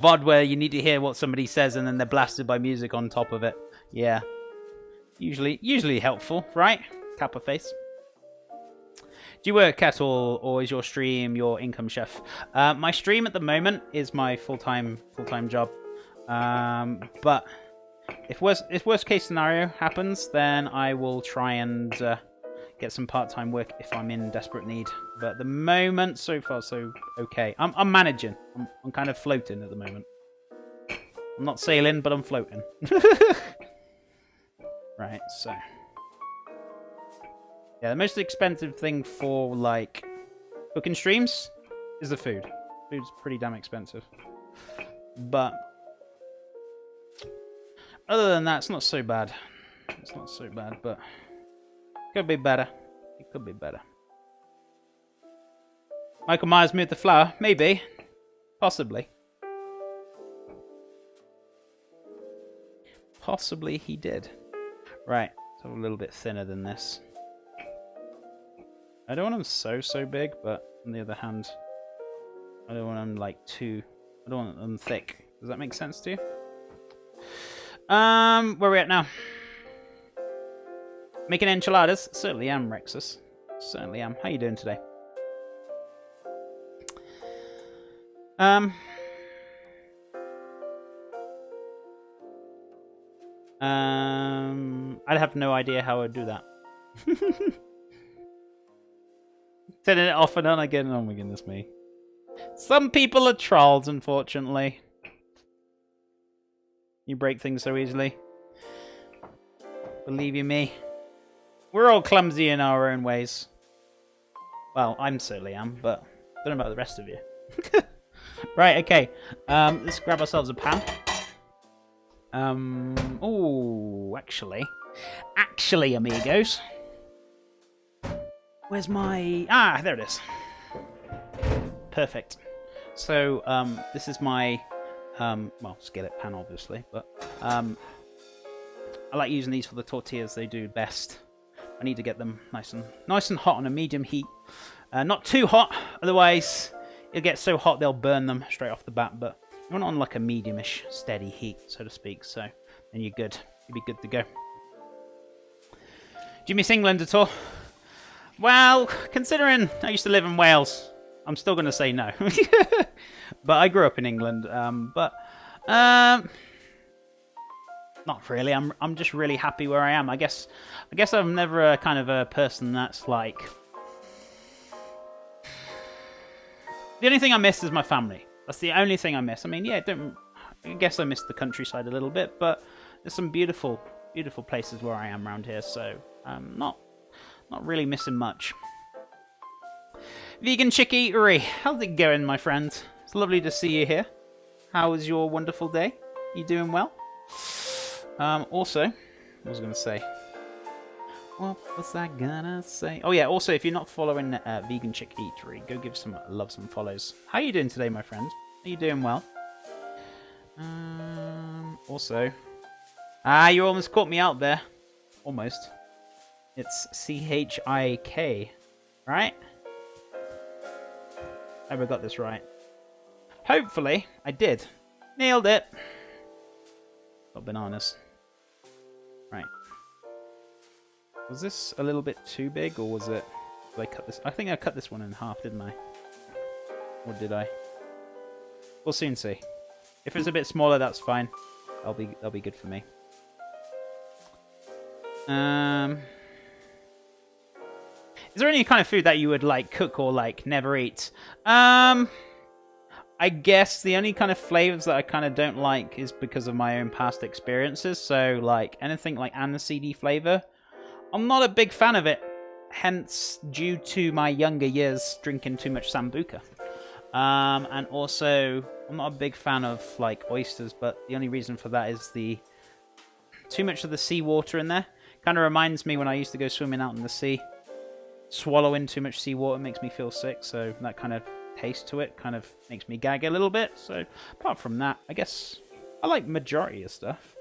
VOD where you need to hear what somebody says and then they're blasted by music on top of it. Yeah. Usually helpful, right? Kappa face. Do you work at all, or is your stream your income, chef? My stream at the moment is my full-time job. But if worst case scenario happens, then I will try and get some part-time work if I'm in desperate need. But at the moment, so far, so okay. I'm managing. I'm kind of floating at the moment. I'm not sailing, but I'm floating. Right, so... Yeah, the most expensive thing for, like, cooking streams is the food. Food's pretty damn expensive. But... other than that, it's not so bad. It's not so bad, but... it could be better. It could be better. Michael Myers moved the flour? Maybe. Possibly. Possibly he did. Right, so a little bit thinner than this. I don't want them so big, but on the other hand, I don't want them like too... I don't want them thick. Does that make sense to you? Where are we at now? Making enchiladas? Certainly am, Rexus. Certainly am. How you doing today? I'd have no idea how I'd do that. Turning it off and on again. Oh my goodness me. Some people are trolls, unfortunately. You break things so easily. Believe you me. We're all clumsy in our own ways. Well, I certainly am, but I don't know about the rest of you. Right, okay. Let's grab ourselves a pan. Oh, actually, amigos. Where's my... ah, there it is. Perfect. So, this is my, well, skillet pan, obviously, but, I like using these for the tortillas. They do best. I need to get them nice and hot on a medium heat. Not too hot, otherwise it'll get so hot they'll burn them straight off the bat, but you want it on like a medium-ish, steady heat, so to speak, so then you're good. You'll be good to go. Do you miss England at all? Well, considering I used to live in Wales, I'm still going to say no. But I grew up in England, not really. I'm just really happy where I am. I guess I'm never a kind of a person that's like... the only thing I miss is my family. That's the only thing I miss. I mean, yeah, I guess I miss the countryside a little bit, but there's some beautiful places where I am around here, so not really missing much. Vegan Chick Eatery, how's it going, my friend? It's lovely to see you here. How was your wonderful day? You doing well? Also, what was I going to say? What was I gonna say? Oh yeah, also, if you're not following Vegan Chick Eatery, go give some love, some follows. How are you doing today, my friend? Are you doing well? Also... ah, you almost caught me out there. Almost. It's C-H-I-K, right? I hope I got this right. Hopefully, I did. Nailed it. Got bananas. Right. Was this a little bit too big, or was it... did I cut this? I think I cut this one in half, didn't I? Or did I? We'll soon see. If it's a bit smaller, that's fine. That'll be good for me. Is there any kind of food that you would like cook or like never eat? I guess the only kind of flavors that I kind of don't like is because of my own past experiences. So like anything like aniseedy flavor, I'm not a big fan of it. Hence, due to my younger years drinking too much sambuca. And also, I'm not a big fan of like oysters, but the only reason for that is too much of the seawater in there. Kind of reminds me when I used to go swimming out in the sea. Swallowing too much seawater makes me feel sick, so that kind of taste to it kind of makes me gag a little bit. So apart from that, I guess I like majority of stuff.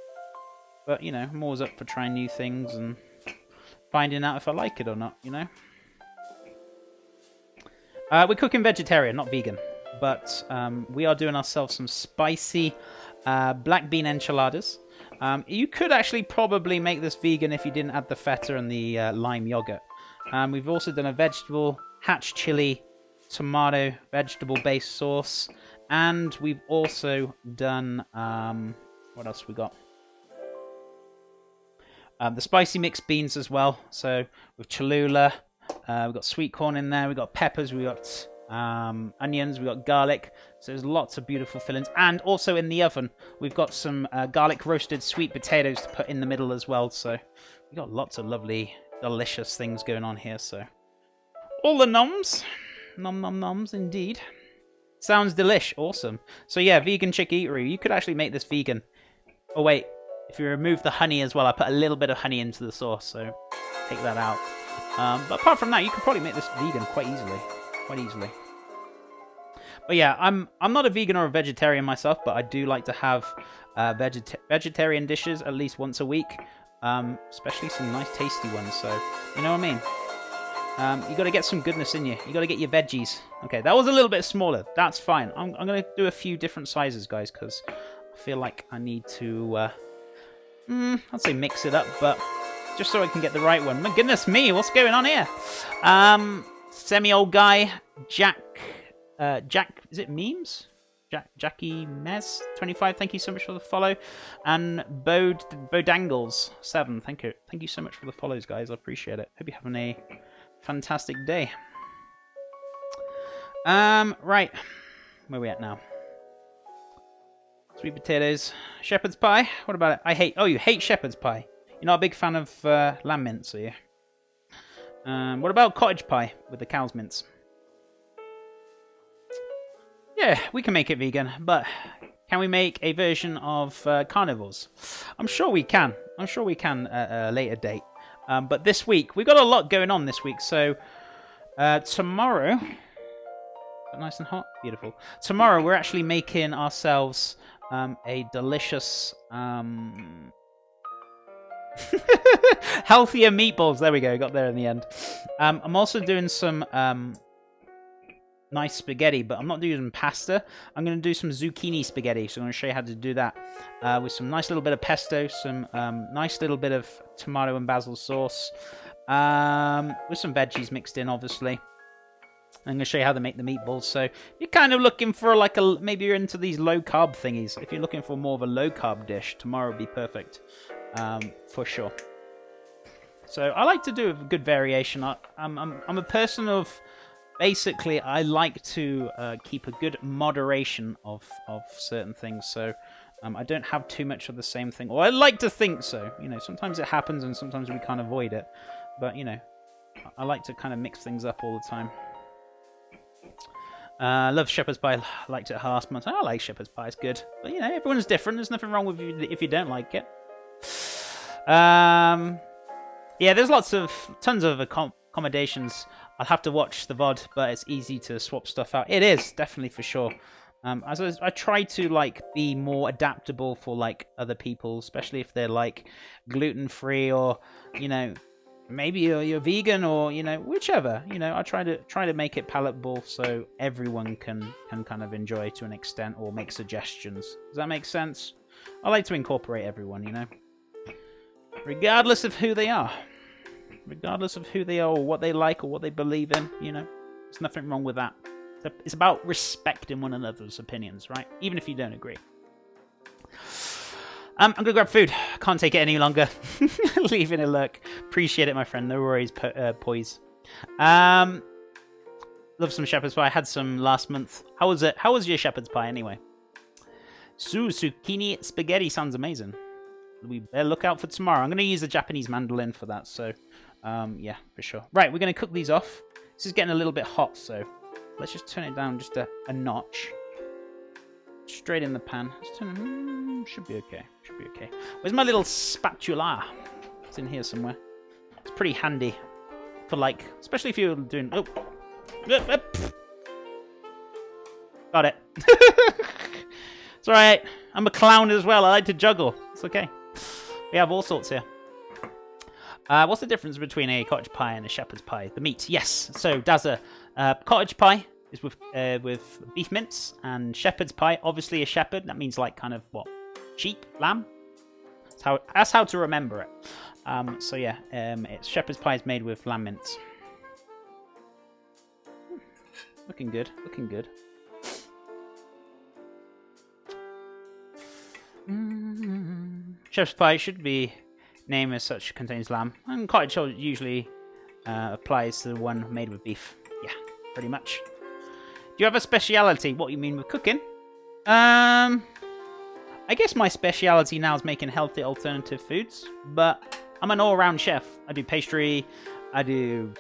But, you know, I'm always up for trying new things and finding out if I like it or not, you know? We're cooking vegetarian, not vegan. but we are doing ourselves some spicy black bean enchiladas. You could actually probably make this vegan if you didn't add the feta and the lime yogurt. We've also done a vegetable hatch chili tomato vegetable-based sauce, and we've also done what else we got? The spicy mixed beans as well. So with Cholula, we've got sweet corn in there, we've got peppers, we've got onions, we've got garlic. So there's lots of beautiful fillings. And also in the oven, we've got some garlic roasted sweet potatoes to put in the middle as well. So we've got lots of lovely, delicious things going on here. So all the noms. Nom nom noms indeed. Sounds delish. Awesome. So yeah, vegan chick eatery. You could actually make this vegan. Oh wait, if you remove the honey as well, I put a little bit of honey into the sauce, so take that out. But apart from that, you could probably make this vegan quite easily. But yeah, I'm not a vegan or a vegetarian myself, but I do like to have vegetarian dishes at least once a week, especially some nice tasty ones. So you know what I mean. You got to get some goodness in you. You got to get your veggies. Okay, that was a little bit smaller. That's fine. I'm going to do a few different sizes, guys, because I feel like I need to, I'd say mix it up, but just so I can get the right one. My goodness me, what's going on here? Semi-old guy, Jack, is it Memes? Jackie Mez 25, thank you so much for the follow, and Bodangles 7, thank you so much for the follows, guys. I appreciate it. Hope you're having a fantastic day. Right, where are we at now? Sweet potatoes, shepherd's pie. What about it? Oh, you hate shepherd's pie. You're not a big fan of lamb mince, are you? What about cottage pie with the cow's mince? Yeah, we can make it vegan, but can we make a version of carnivores? I'm sure we can. I'm sure we can at a later date. But this week, we've got a lot going on this week. So tomorrow, nice and hot, beautiful. Tomorrow, we're actually making ourselves a delicious, healthier meatballs. There we go, got there in the end. I'm also doing some nice spaghetti, but I'm not doing pasta. I'm going to do some zucchini spaghetti, so I'm going to show you how to do that with some nice little bit of pesto, some nice little bit of tomato and basil sauce, with some veggies mixed in, obviously. I'm going to show you how to make the meatballs. So if you're kind of looking for like maybe you're into these low carb thingies. If you're looking for more of a low carb dish, tomorrow would be perfect, for sure. So I like to do a good variation. I'm a person of, basically, I like to keep a good moderation of certain things. So I don't have too much of the same thing. Or I like to think so. You know, sometimes it happens and sometimes we can't avoid it. But, you know, I like to kind of mix things up all the time. Love shepherd's pie. Liked it last month. I like shepherd's pie. It's good. But, you know, everyone's different. There's nothing wrong with you if you don't like it. Yeah, there's tons of accommodations. I'll have to watch the VOD, but it's easy to swap stuff out. It is, definitely, for sure. As I try to, like, be more adaptable for, like, other people, especially if they're, like, gluten-free or, you know, maybe you're vegan or, you know, whichever. You know, I try to make it palatable so everyone can kind of enjoy to an extent or make suggestions. Does that make sense? I like to incorporate everyone, you know, regardless of who they are. Regardless of who they are or what they like or what they believe in, you know, there's nothing wrong with that. It's about respecting one another's opinions, right? Even if you don't agree. I'm going to grab food. I can't take it any longer. Leaving a lurk. Appreciate it, my friend. No worries, poise. Love some shepherd's pie. I had some last month. How was it? How was your shepherd's pie anyway? Zucchini spaghetti sounds amazing. We better look out for tomorrow. I'm going to use the Japanese mandolin for that, so yeah, for sure. Right, we're going to cook these off. This is getting a little bit hot, so let's just turn it down just a notch. Straight in the pan. Let's turn, should be okay. Should be okay. Where's my little spatula? It's in here somewhere. It's pretty handy for, like, especially if you're doing... Oh. Got it. It's alright. I'm a clown as well. I like to juggle. It's okay. We have all sorts here. What's the difference between a cottage pie and a shepherd's pie? The meat. Yes. So, Dazza, cottage pie is with beef mince and shepherd's pie. Obviously, a shepherd, that means like kind of what? Sheep? Lamb? That's how to remember it. So yeah, it's shepherd's pie is made with lamb mince. Looking good, looking good. Shepherd's pie should be named as such, contains lamb, and cottage usually applies to the one made with beef. Yeah, pretty much. Do you have a speciality? What you mean with cooking? I guess my speciality now is making healthy alternative foods, but I'm an all-round chef. I do pastry, I do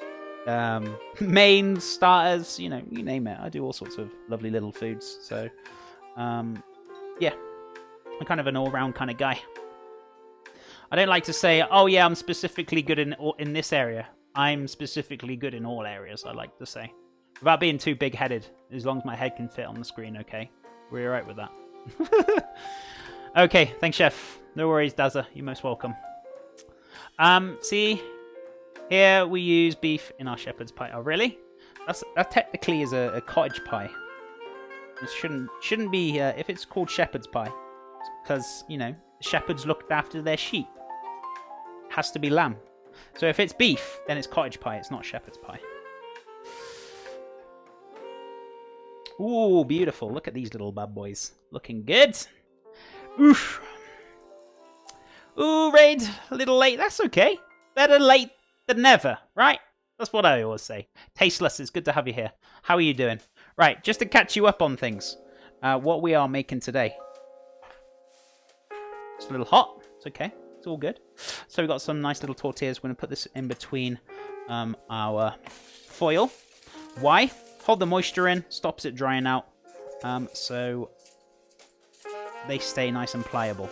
main starters, you know, you name it. I do all sorts of lovely little foods. So, yeah, I'm kind of an all-round kind of guy. I don't like to say, oh yeah, I'm specifically good in this area. I'm specifically good in all areas, I like to say. Without being too big-headed, as long as my head can fit on the screen, okay? We're alright with that. Okay, thanks, Chef. No worries, Dazza. You're most welcome. See, here we use beef in our shepherd's pie. Oh, really? That technically is a cottage pie. It shouldn't be if it's called shepherd's pie, because you know shepherds looked after their sheep. It has to be lamb. So if it's beef, then it's cottage pie. It's not shepherd's pie. Ooh, beautiful! Look at these little bad boys, looking good. Oof. Ooh, Raid, a little late. That's okay. Better late than never, right? That's what I always say. Tasteless, it's good to have you here. How are you doing? Right, just to catch you up on things. What we are making today. It's a little hot. It's okay. It's all good. So we've got some nice little tortillas. We're going to put this in between our foil. Why? Hold the moisture in. Stops it drying out. So they stay nice and pliable.